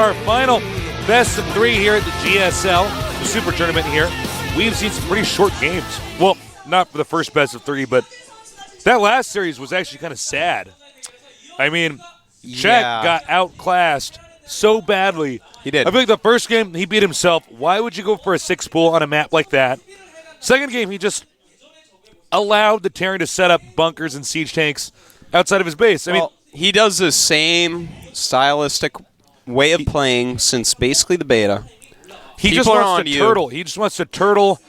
our final best of 3 here at the GSL, the Super Tournament here. We've seen some pretty short games. Well, not for the first best of 3, but that last series was actually kind of sad. I mean, Czech got outclassed so badly. He did. I feel like the first game, he beat himself. Why would you go for a 6 pool on a map like that? Second game, he just allowed the Terran to set up bunkers and siege tanks outside of his base. I mean, he does the same stylistic way of playing since basically the beta. He just wants to turtle. He just wants to turtle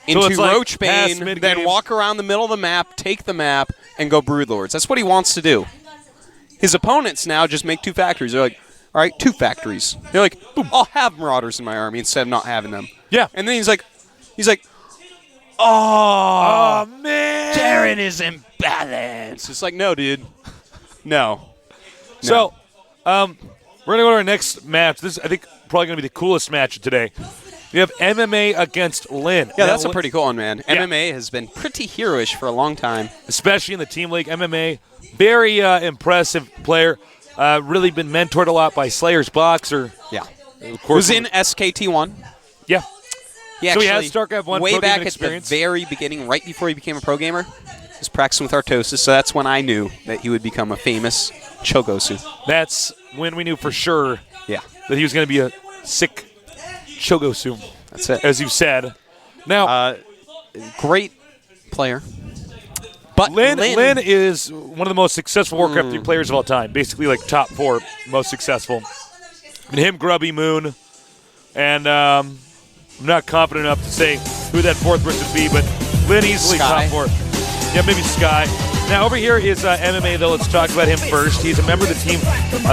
into Roachbane, then walk around the middle of the map, take the map, and go Broodlords. That's what he wants to do. His opponents now just make 2 factories. They're like, all right, 2 factories. They're like, boom, I'll have Marauders in my army instead of not having them. Yeah. And then he's like, oh man, Terran is imbalanced. It's like, no, dude. No. So, we're going to go to our next match. This is, I think, probably going to be the coolest match of today. We have MMA against Lin. Yeah, that's a pretty cool one, man. Yeah. MMA has been pretty heroish for a long time. Especially in the Team League. MMA, very impressive player. Really been mentored a lot by Slayer's Boxer. Yeah. Of course, was in SKT1. Yeah. So he has Starcraft 1 way pro back experience. At the very beginning, right before he became a pro gamer, he was practicing with Artosis, so that's when I knew that he would become a famous Chogosu. That's when we knew for sure that he was going to be a sick Chogosu. That's it. As you said. Now, great player. But Lin is one of the most successful Warcraft 3 players of all time. Basically, like top 4 most successful. I mean, him, Grubby, Moon, and I'm not confident enough to say who that 4th person would be, but Lin easily Sky. top 4. Yeah, maybe Sky. Now, over here is MMA, though. Let's talk about him first. He's a member of the team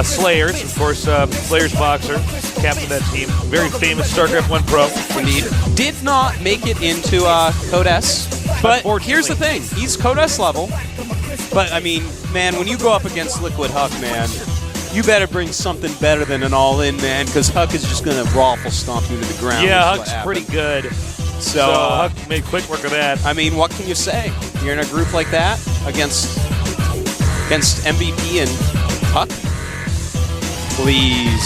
Slayers. Of course, Slayer's Boxer, captain of that team. Very famous StarCraft 1 pro. Indeed. Did not make it into Code S. But here's the thing. He's Code S level. But, I mean, man, when you go up against Liquid Huck, man, you better bring something better than an all-in, man, because Huck is just going to raffle stomp you to the ground. Yeah, Huck's pretty good. So Huck made quick work of that. I mean, what can you say? You're in a group like that against MVP and Huck? Please.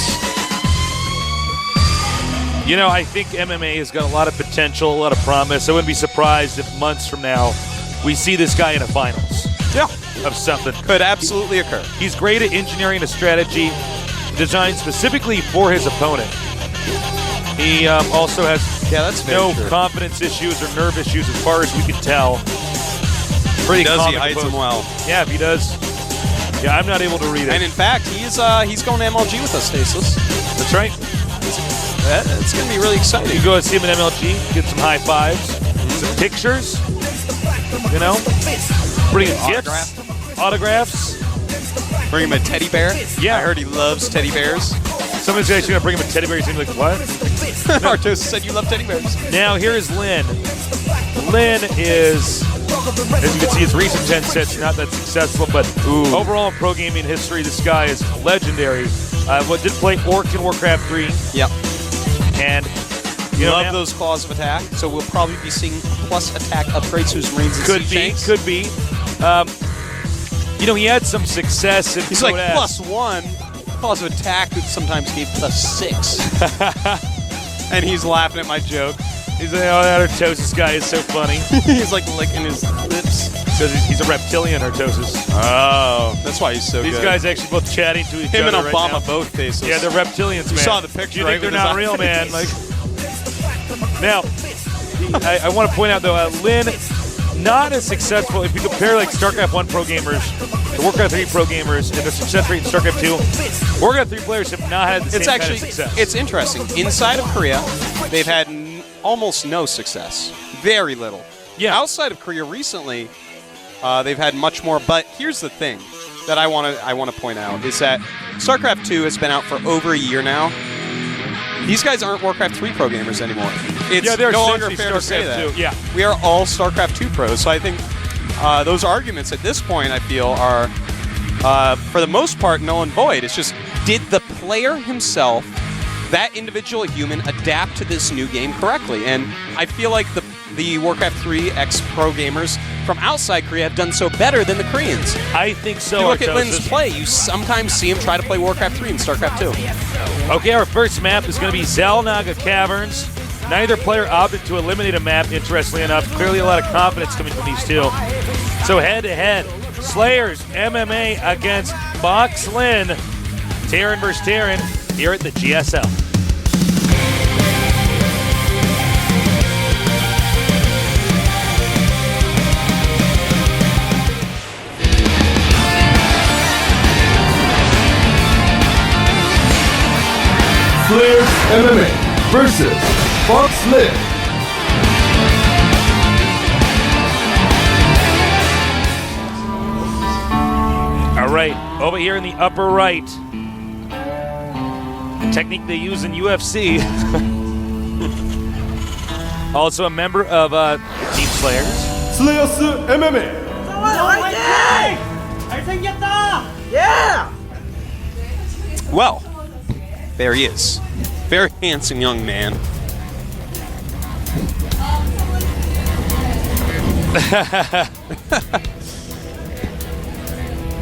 You know, I think MMA has got a lot of potential, a lot of promise. I wouldn't be surprised if months from now we see this guy in a finals. Yeah. Of something. Could absolutely occur. He's great at engineering a strategy designed specifically for his opponent. He also has no confidence issues or nerve issues as far as we can tell. Pretty he hides them well. Yeah, if he does. Yeah, I'm not able to read it. And in fact, he's going to MLG with us, Stasis. That's right. It's going to be really exciting. You go and see him in MLG, get some high fives, some pictures, you know, bring him gifts, autographs. Bring him a teddy bear? Yeah. I heard he loves teddy bears. Somebody's actually going to bring him a teddy bear. He's going to be like, what? Artosis said you love teddy bears. Now, here is Lin. Lin is, as you can see, his recent 10 sets not that successful, but overall in pro gaming history, this guy is legendary. Did play Orc in Warcraft 3. Yep. And you love those claws of attack, so we'll probably be seeing plus attack upgrades to his Marines and Could be. You know, he had some success in He's like +1. Claws of attack that sometimes gave +6. And he's laughing at my joke. He's like, oh, that Artosis guy is so funny. He's like licking his lips. Because he's a reptilian, Artosis. Oh, that's why he's so good. These guys actually both chatting to each other. Him and Obama right now. both faces. Yeah, they're reptilians, man. You saw the picture, you right? think they're not real, man? Like, now, I want to point out, though, Lin, not as successful. If you compare, like, StarCraft 1 pro gamers to Warcraft 3 pro gamers and the success rate in StarCraft 2, Warcraft 3 players have not had the same kind of success. It's interesting. Inside of Korea, they've had almost no success. Very little. Yeah. Outside of Korea recently, they've had much more. But here's the thing that I want to point out is that StarCraft 2 has been out for over a year now. These guys aren't Warcraft 3 pro gamers anymore. It's no longer fair to say that. 2. Yeah. We are all StarCraft 2 pros. So I think those arguments at this point, I feel, are, for the most part, null and void. It's just, did the player himself, that individual human, adapt to this new game correctly? And I feel like the Warcraft 3 ex-pro gamers, from outside Korea have done so better than the Koreans. I think so. If you look at Artosis. Lin's play, you sometimes see him try to play Warcraft 3 and Starcraft 2. Okay, our first map is going to be Zalnaga Caverns. Neither player opted to eliminate a map, interestingly enough. Clearly a lot of confidence coming from these two. So head-to-head, Slayers MMA against Fox Lin. Terran versus Terran here at the GSL. Slayers MMA versus Fox Lin. All right, over here in the upper right, technique they use in UFC. Also a member of Team Slayers. Slayers MMA. Well, there he is. Very handsome young man.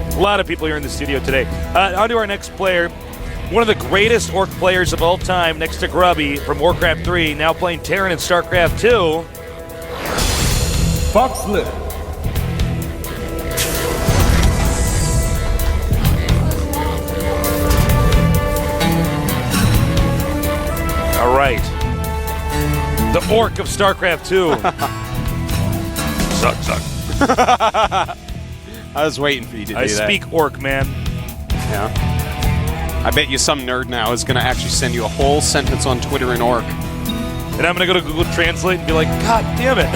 A lot of people here in the studio today. On to our next player. One of the greatest Orc players of all time, next to Grubby from Warcraft 3, now playing Terran in Starcraft 2. Fox Lin. All right. The Orc of Starcraft 2. Suck. I was waiting for you to do that. I speak Orc, man. Yeah. I bet you some nerd now is going to actually send you a whole sentence on Twitter in Orc. And I'm going to go to Google Translate and be like, God damn it.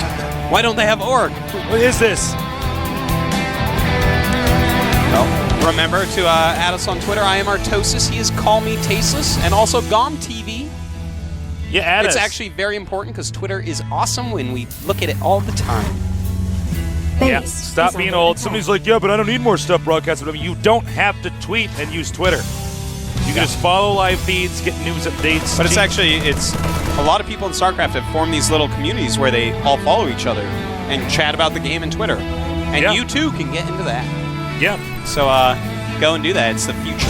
Why don't they have Orc? What is this? Well, remember to add us on Twitter. I am Artosis. He is Call Me Tasteless. And also GOMTV. Yeah, add It's us. actually very important because Twitter is awesome when we look at it all the time. Yeah, stop being old. Somebody's like, yeah, but I don't need more stuff broadcasted. I mean, you don't have to tweet and use Twitter. You can just follow live feeds, get news updates. But it's a lot of people in StarCraft have formed these little communities where they all follow each other and chat about the game in Twitter. And Yeah. you too can get into that. Yeah. So go and do that. It's the future.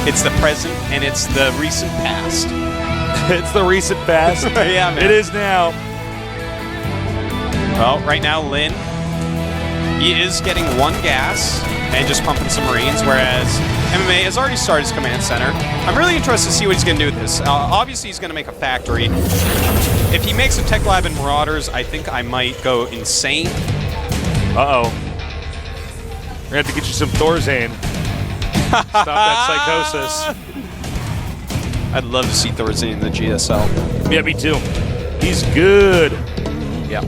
It's the present, and it's the recent past. It's the recent past. Yeah, man. It is now. Well, right now, Lin, he is getting one gas and just pumping some Marines, whereas MMA has already started his command center. I'm really interested to see what he's going to do with this. Obviously, he's going to make a factory. If he makes a tech lab in Marauders, I think I might go insane. Uh-oh. We're going to have to get you some Thorzane. Stop that psychosis. I'd love to see Thorzane in the GSL. Yeah, me too. He's good. Yeah.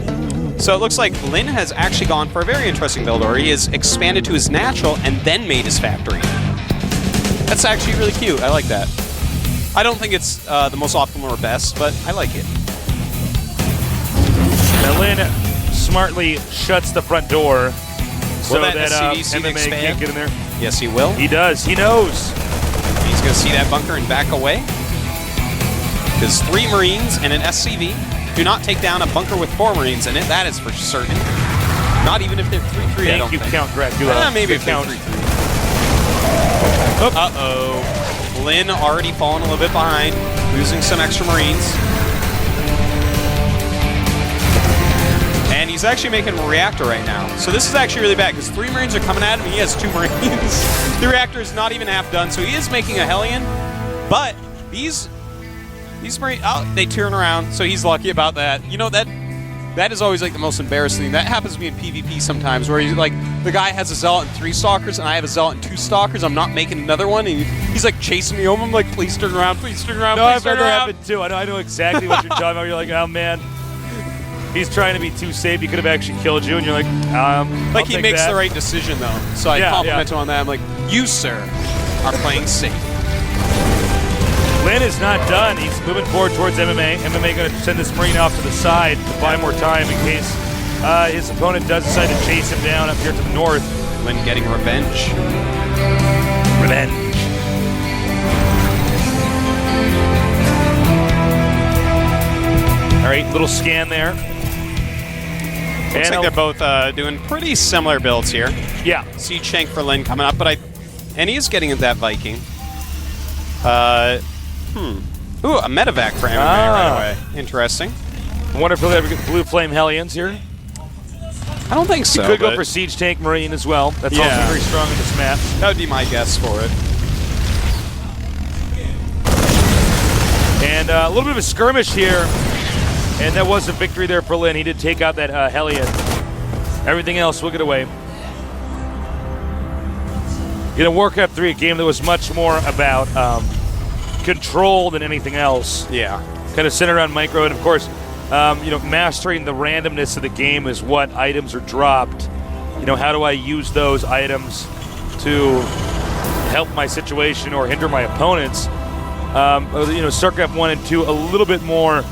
So it looks like Lin has actually gone for a very interesting build, or he has expanded to his natural and then made his factory. That's actually really cute. I like that. I don't think it's the most optimal or best, but I like it. Now Lin smartly shuts the front door so that that SCDC MMA expand? can't get in there. Yes, he will. He does. He knows. He's going to see that bunker and back away. Because 3 Marines and an SCV do not take down a bunker with 4 Marines in it. That is for certain. Not even if they're 3-3, I don't Thank you, think. Count Dracula. Maybe if they're count. 3-3. Uh-oh. Lin already falling a little bit behind, losing some extra Marines. And he's actually making a reactor right now. So this is actually really bad, because 3 Marines are coming at him, and he has 2 Marines. The reactor is not even half done, so he is making a Hellion. But these Marines, they turn around, so he's lucky about that. You know, that is always like the most embarrassing thing. That happens to me in PvP sometimes, where he's like, the guy has a Zealot and 3 Stalkers, and I have a Zealot and 2 Stalkers. I'm not making another one, and he's like chasing me home. I'm like, please turn around, please turn around, No, please I've turn had that around. happen too. I know exactly what you're talking about. You're like, oh man, he's trying to be too safe. He could have actually killed you, and you're like, Like, he makes the right decision, though. So I compliment him on that. I'm like, you, sir, are playing safe. Lin is not done. He's moving forward towards MMA. MMA going to send this Marine off to the side to buy more time in case his opponent does decide to chase him down up here to the north. Lin getting revenge. Revenge. All right, little scan there. Looks like they're both doing pretty similar builds here. Yeah. Siege Tank for Lin coming up, and he is getting at that Viking. Ooh, a medevac for MMA right away. Interesting. I wonder if we'll ever get Blue Flame Hellions here. I don't think so. You could go for Siege Tank Marine as well. That's also very strong in this map. That would be my guess for it. And a little bit of a skirmish here. And that was a victory there for Lin. He did take out that Hellion. Everything else will get away. In Warcraft 3, a game that was much more about control than anything else. Yeah. Kind of centered around micro, and of course, mastering the randomness of the game is what items are dropped. How do I use those items to help my situation or hinder my opponents? Starcraft 1 and 2, a little bit more,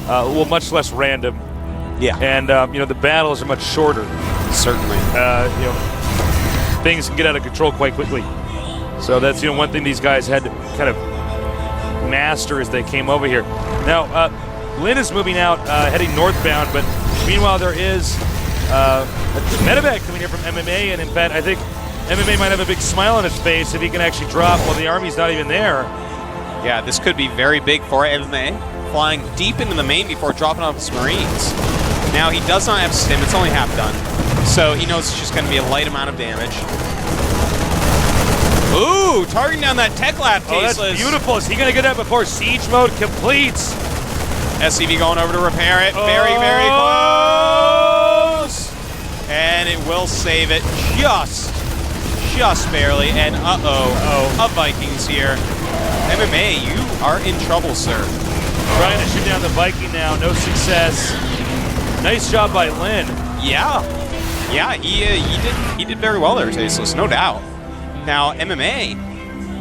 much less random. Yeah. And, the battles are much shorter. Certainly. Things can get out of control quite quickly. So that's, one thing these guys had to kind of master as they came over here. Now, Lin is moving out, heading northbound, but meanwhile there is a medevac coming here from MMA, and in fact, I think MMA might have a big smile on his face if he can actually drop while the army's not even there. Yeah, this could be very big for MMA, flying deep into the main before dropping off his Marines. Now, he does not have stim, it's only half done, so he knows it's just going to be a light amount of damage. Ooh, targeting down that tech lab, Tasteless. Oh, that's beautiful. Is he going to get that before siege mode completes? SCV going over to repair it. Very, very close. And it will save it just barely. And a Vikings here. MMA, you are in trouble, sir. Trying to shoot down the Viking now. No success. Nice job by Lin. Yeah. Yeah, he did very well there, Tasteless, no doubt. Now, MMA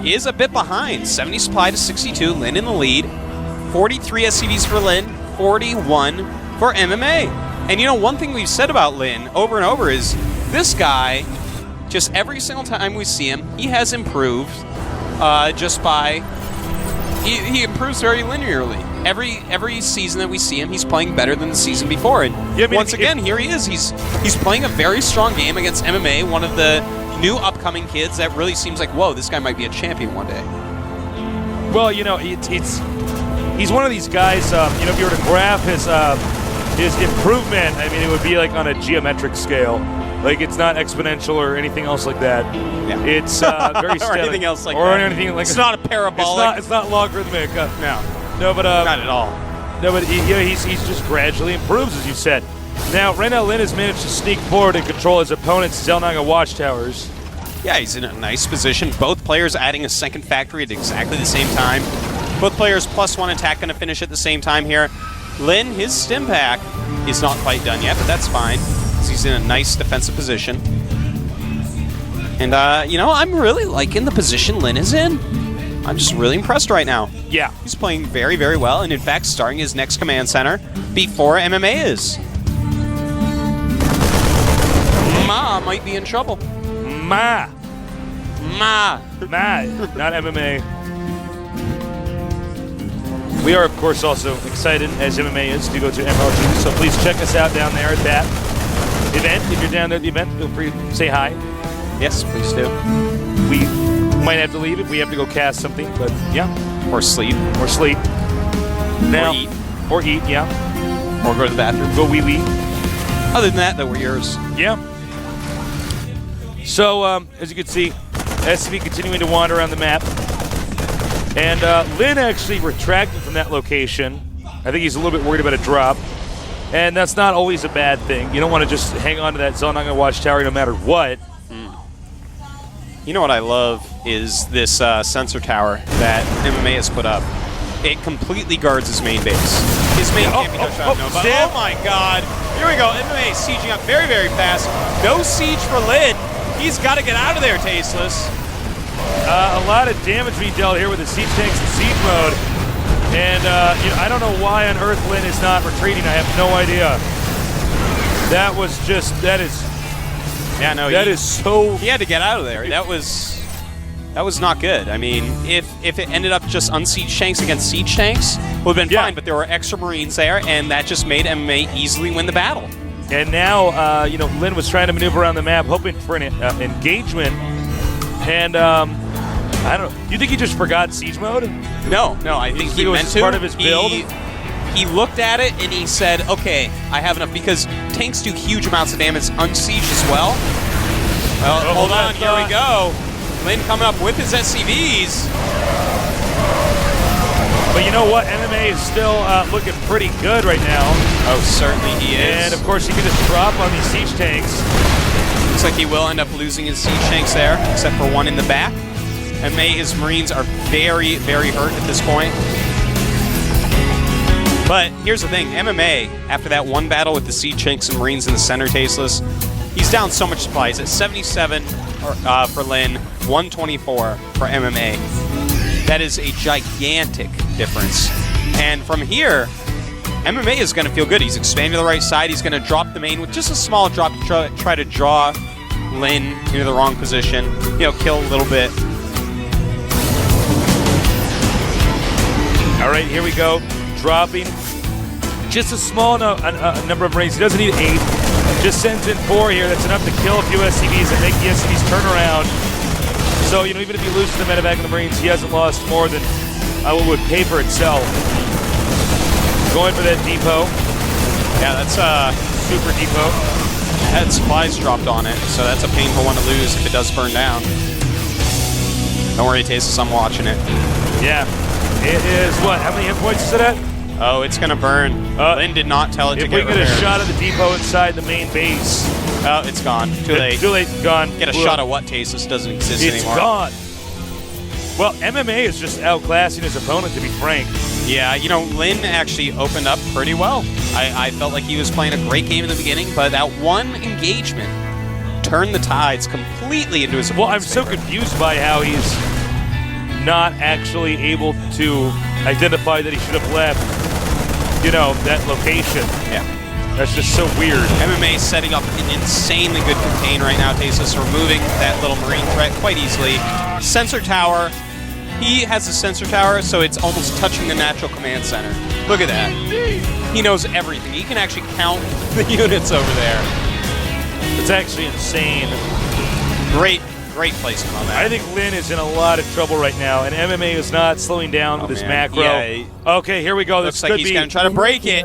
is a bit behind. 70 supply to 62. Lin in the lead. 43 SCVs for Lin. 41 for MMA. And one thing we've said about Lin over and over is this guy, just every single time we see him, he has improved just by... He improves very linearly. Every season that we see him, he's playing better than the season before. And once again, here he is. He's playing a very strong game against MMA, one of the new upcoming kids that really seems like, whoa, this guy might be a champion one day. Well, he's one of these guys, if you were to graph his improvement, I mean, it would be like on a geometric scale. Like, it's not exponential or anything else like that. Yeah. It's very steady. Or anything else like or that. Anything like it's not a parabolic. It's not logarithmic. No, but not at all. No, but he's just gradually improves, as you said. Now, right now, Lin has managed to sneak forward and control his opponent's Zelnaga watchtowers. Yeah, he's in a nice position. Both players adding a second factory at exactly the same time. Both players +1 attack going to finish at the same time here. Lin, his stim pack is not quite done yet, but that's fine. He's in a nice defensive position. And, I'm really liking the position Lin is in. I'm just really impressed right now. Yeah. He's playing very, very well, and in fact, starting his next command center before MMA is. Ma might be in trouble. Ma. Ma. Ma, not MMA. We are, of course, also excited, as MMA is, to go to MLG, so please check us out down there at that event. If you're down there at the event, feel free to say hi. Yes, please do. We might have to leave if we have to go cast something, but yeah. Or sleep. Or sleep. Now, or eat. Or eat, yeah. Or go to the bathroom. Go wee-wee. Other than that, we're yours. Yeah. So, as you can see, SCV continuing to wander around the map. And Lin actually retracted from that location. I think he's a little bit worried about a drop. And that's not always a bad thing. You don't want to just hang on to that Zelnaga watchtower no matter what. You know what I love is this sensor tower that MMA has put up. It completely guards his main base. His main can't be touched out. Oh my god. Here we go. MMA sieging up very, very fast. No siege for Lin. He's got to get out of there, Tasteless. A lot of damage being dealt here with the siege tanks in siege mode. And I don't know why on earth Lin is not retreating. I have no idea. That is so... He had to get out of there. That was not good. I mean, if it ended up just unsiege tanks against siege tanks, would have been fine, but there were extra Marines there, and that just made MMA easily win the battle. And now, Lin was trying to maneuver around the map, hoping for an engagement. And I don't know. Do you think he just forgot siege mode? No, I think he it was meant to. part of his build? He looked at it and he said, okay, I have enough, because tanks do huge amounts of damage unsiege as well. Well, hold on, here we go. Lin coming up with his SCVs. But you know what? MMA is still looking pretty good right now. Oh, certainly he is. And of course, he can just drop on these siege tanks. Looks like he will end up losing his siege tanks there, except for one in the back. MMA, his Marines are very, very hurt at this point. But here's the thing, MMA, after that one battle with the siege tanks and Marines in the center, Tasteless, he's down so much supply. He's at 77 for Lin, 124 for MMA. That is a gigantic difference. And from here, MMA is going to feel good. He's expanding to the right side. He's going to drop the main with just a small drop to try to draw Lin into the wrong position, kill a little bit. All right, here we go. Dropping just a small number of Marines. He doesn't need 8. Just sends in 4 here. That's enough to kill a few SCVs and make the SCVs turn around. So, even if he loses the medevac and the Marines, he hasn't lost more than what would pay for itself. Going for that depot. Yeah, that's a super depot. Had supplies dropped on it, so that's a painful one to lose if it does burn down. Don't worry, Tasteless, I'm watching it. Yeah. It is what? How many hit points is it at? Oh, it's going to burn. Lin did not tell it to get If we get a shot of the depot inside the main base. Oh, it's gone. Too late. Too late. Gone. Get a shot of what, Tasteless? Doesn't exist anymore. It's gone. Well, MMA is just outclassing his opponent, to be frank. Yeah, Lin actually opened up pretty well. I felt like he was playing a great game in the beginning, but that one engagement turned the tides completely into his opponent's favor. So confused by how he's not actually able to identify that he should have left, that location. Yeah. That's just so weird. MMA is setting up an insanely good contain right now, Tasteless, removing that little Marine threat quite easily. Sensor tower. He has a sensor tower, so it's almost touching the natural command center. Look at that. He knows everything. He can actually count the units over there. It's actually insane. Great placement on that. I think Lin is in a lot of trouble right now, and MMA is not slowing down with his macro. Yeah, okay, here we go. Looks like he's going to try to break it.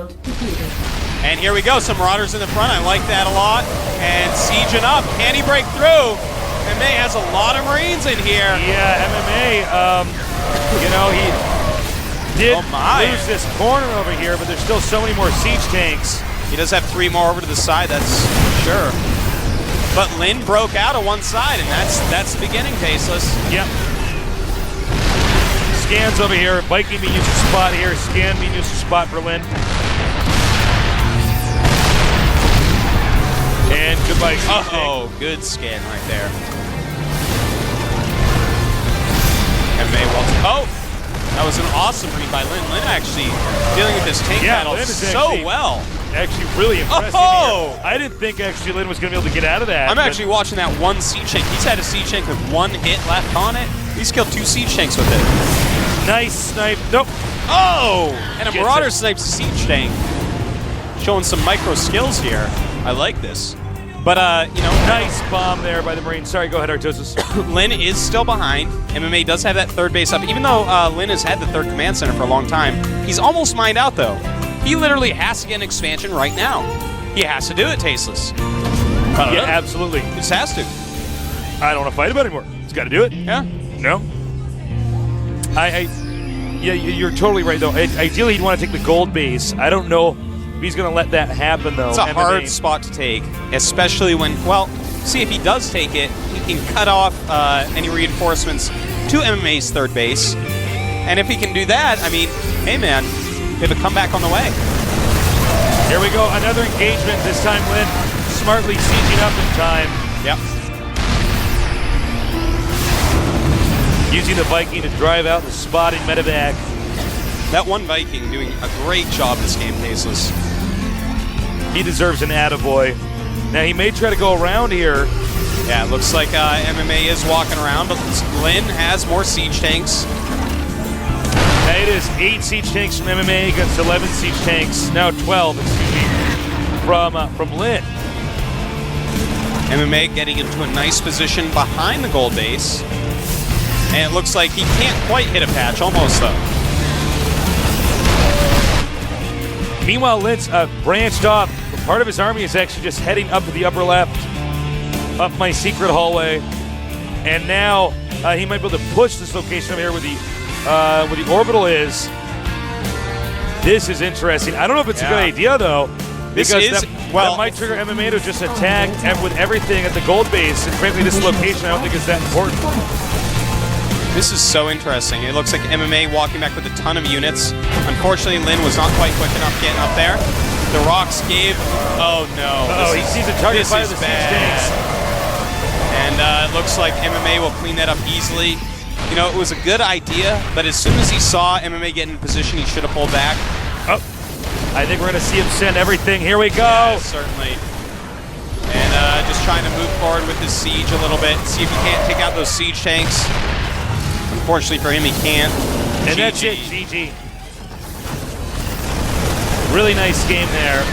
And here we go. Some Marauders in the front. I like that a lot. And sieging up. Can he break through? MMA has a lot of Marines in here. Yeah, MMA, he did lose this corner over here, but there's still so many more siege tanks. He does have 3 more over to the side, that's sure. But Lin broke out of one side, and that's the beginning, Tasteless. Yep. Scans over here. Viking being used to spot here. Scan being used to spot for Lin. And goodbye. Oh, good scan right there. MMA well. Oh, that was an awesome read by Lin. Lin actually dealing with this tank battle so well. Actually really impressive here. I didn't think actually Lin was going to be able to get out of that. I'm actually watching that one siege tank. He's had a siege tank with 1 hit left on it. He's killed 2 siege tanks with it. Nice snipe. Nope. Oh! And a Marauder snipes a siege tank. Showing some micro skills here. I like this. But, nice bomb there by the Marine. Sorry, go ahead, Artosis. Lin is still behind. MMA does have that 3rd base up. Even though Lin has had the 3rd command center for a long time, he's almost mined out, though. He literally has to get an expansion right now. He has to do it, Tasteless. Yeah, absolutely. He just has to. I don't want to fight about it anymore. He's got to do it. Yeah. No? Yeah, you're totally right, though. Ideally, he'd want to take the gold base. I don't know if he's going to let that happen, though. It's a hard spot to take, especially when, see, if he does take it, he can cut off any reinforcements to MMA's 3rd base. And if he can do that, I mean, hey, man, they have a comeback on the way. Here we go, another engagement. This time, Lin smartly sieging up in time. Yep. Using the Viking to drive out the spotting medevac. That one Viking doing a great job this game, Tasteless. He deserves an attaboy. Now, he may try to go around here. Yeah, it looks like MMA is walking around, but Lin has more siege tanks. It is 8 siege tanks from MMA against 11 siege tanks. Now 12, excuse me. from Lin. MMA getting into a nice position behind the gold base. And it looks like he can't quite hit a patch, almost though. Meanwhile, Lin's branched off. Part of his army is actually just heading up to the upper left, up my secret hallway. And now he might be able to push this location over here where the orbital is. This is interesting. I don't know if it's a good idea, though. Because that might trigger MMA to just attack with everything at the gold base. And frankly, this location I don't think is that important. This is so interesting. It looks like MMA walking back with a ton of units. Unfortunately, Lin was not quite quick enough getting up there. The rocks gave. Oh no! He sees a target by the siege tanks. And it looks like MMA will clean that up easily. You know, it was a good idea, but as soon as he saw MMA get in position, he should have pulled back. Oh. I think we're going to see him send everything. Here we go. Yeah, certainly. And just trying to move forward with his siege a little bit. See if he can't take out those siege tanks. Unfortunately for him, he can't. And that's it, GG. Really nice game there.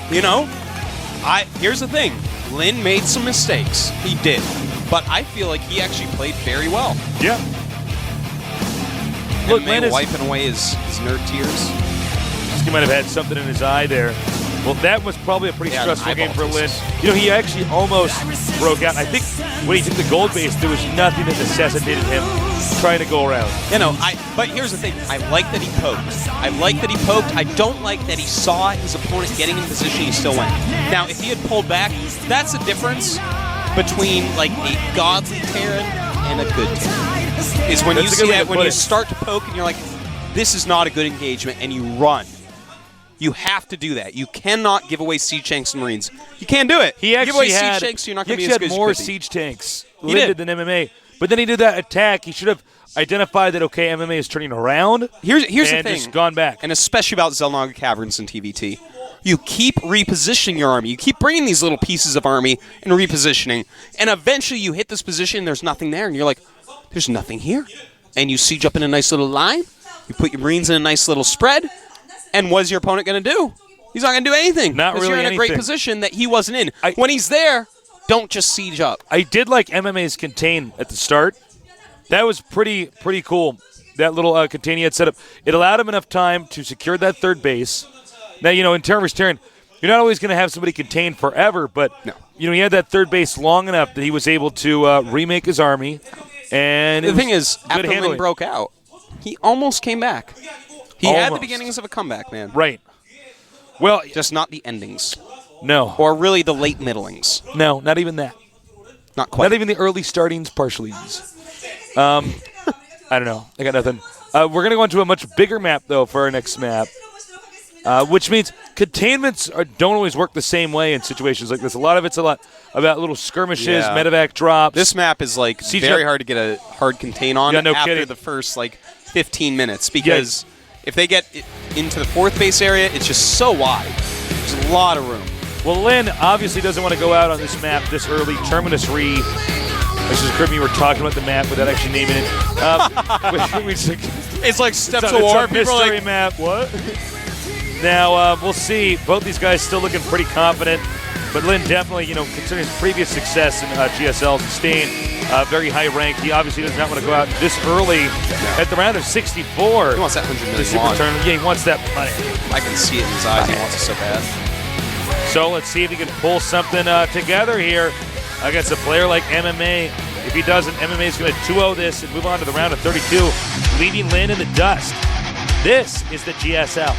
You know, here's the thing. Lin made some mistakes. He did. But I feel like he actually played very well. Yeah. Look, Lin is wiping away his nerd tears. He might have had something in his eye there. Well, that was probably a pretty stressful game for Lin. You know, he actually almost broke out. I think when he took the gold base, there was nothing that necessitated him trying to go around. You know, but here's the thing. I like that he poked. I don't like that he saw his opponent getting in position, he still went. Now, if he had pulled back, that's the difference between, like, a godly Terran and a good Terran. Is when you see that, when you start to poke and you're like, this is not a good engagement, and you run. You have to do that. You cannot give away siege tanks and marines. You can't do it. He actually give away had siege tanks, you're not going to be as good as you more could be. siege tanks limited than MMA. But then he did that attack. He should have identified that, okay, MMA is turning around. Here's the thing. And just gone back. And especially about Xel'Naga Caverns and TVT. You keep repositioning your army. You keep bringing these little pieces of army and repositioning. And eventually you hit this position, there's nothing there. And you're like, there's nothing here. And you siege up in a nice little line. You put your marines in a nice little spread. And what is your opponent going to do? He's not going to do anything. Not really you're in anything. A great position that he wasn't in. When he's there, don't just siege up. I did like MMA's contain at the start. That was pretty cool. That little contain he had set up. It allowed him enough time to secure that third base. Now, you know, in Terran vs. Terran, you're not always going to have somebody contained forever, but you know, he had that third base long enough that he was able to remake his army. And the thing is, after Lin broke out, he almost came back. He had the beginnings of a comeback, man. Right. Well, just not the endings. No. Or really the late middlings. No, not even that. Not quite. Not even the early startings, partiallys. I don't know. I got nothing. We're going to go into a much bigger map, though, for our next map, which means containments don't always work the same way in situations like this. A lot of it's about little skirmishes, medevac drops. This map is, like, very hard to get a hard contain on after the first, like, 15 minutes because if they get into the fourth base area, it's just so wide. There's a lot of room. Well, Lin obviously doesn't want to go out on this map this early. Terminus Re. This is Crippy. We're talking about the map without actually naming it. It's like Steps of War. It's a mystery map. What? Now, we'll see. Both these guys still looking pretty confident. But Lin definitely, you know, considering his previous success in GSL, staying very high ranked. He obviously does not want to go out this early at the round of 64. He wants that 100 million super tournament. Yeah, he wants that money. I can see it in his eyes. He wants it so bad. So let's see if he can pull something together here against a player like MMA. If he doesn't, MMA is going to 2-0 this and move on to the round of 32, leaving Lin in the dust. This is the GSL.